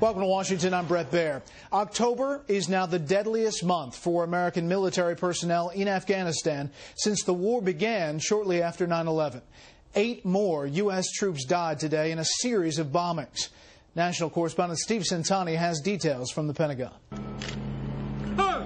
Welcome to Washington. I'm Brett Baer. October is now the deadliest month for American military personnel in Afghanistan since the war began shortly after 9/11. 8 more U.S. troops died today in a series of bombings. National correspondent Steve Centani has details from the Pentagon.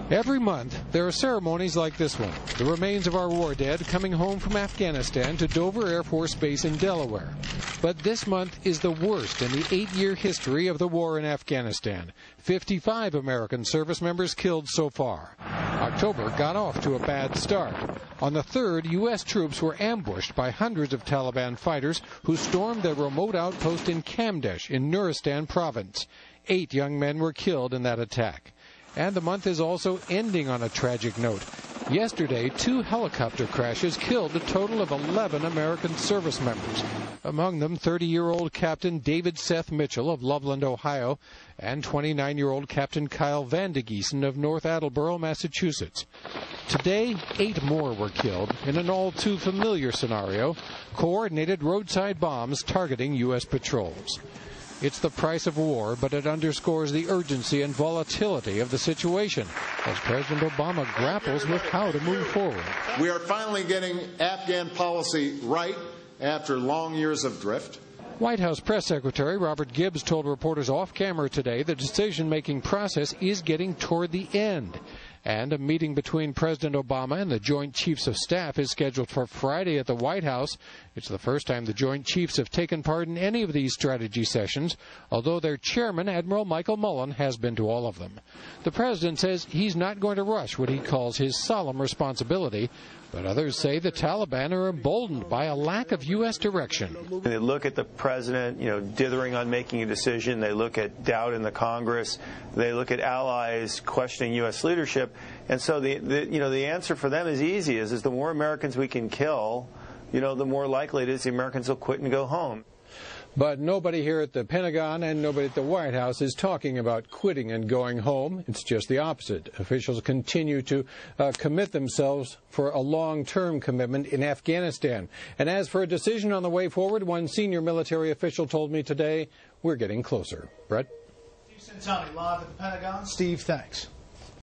Every month, there are ceremonies like this one. The remains of our war dead coming home from Afghanistan to Dover Air Force Base in Delaware. But this month is the worst in the 8-year history of the war in Afghanistan. 55 American service members killed so far. October got off to a bad start. On the 3rd, U.S. troops were ambushed by hundreds of Taliban fighters who stormed their remote outpost in Kamdesh in Nuristan province. 8 young men were killed in that attack. And the month is also ending on a tragic note. Yesterday, 2 helicopter crashes killed a total of 11 American service members. Among them, 30-year-old Captain David Seth Mitchell of Loveland, Ohio, and 29-year-old Captain Kyle Vandegeesen of North Attleboro, Massachusetts. Today, 8 more were killed in an all-too-familiar scenario, coordinated roadside bombs targeting U.S. patrols. It's the price of war, but it underscores the urgency and volatility of the situation as President Obama grapples with how to move forward. We are finally getting Afghan policy right after long years of drift. White House Press Secretary Robert Gibbs told reporters off camera today the decision-making process is getting toward the end. And a meeting between President Obama and the Joint Chiefs of Staff is scheduled for Friday at the White House. It's the first time the Joint Chiefs have taken part in any of these strategy sessions, although their chairman, Admiral Michael Mullen, has been to all of them. The president says he's not going to rush what he calls his solemn responsibility, but others say the Taliban are emboldened by a lack of U.S. direction. They look at the president, dithering on making a decision. They look at doubt in the Congress. They look at allies questioning U.S. leadership. And so the answer for them is easy, is the more Americans we can kill, the more likely it is the Americans will quit and go home. But nobody here at the Pentagon and nobody at the White House is talking about quitting and going home. It's just the opposite. Officials continue to commit themselves for a long-term commitment in Afghanistan. And as for a decision on the way forward, one senior military official told me today, we're getting closer. Brett? Steve Centani, live at the Pentagon. Steve, thanks.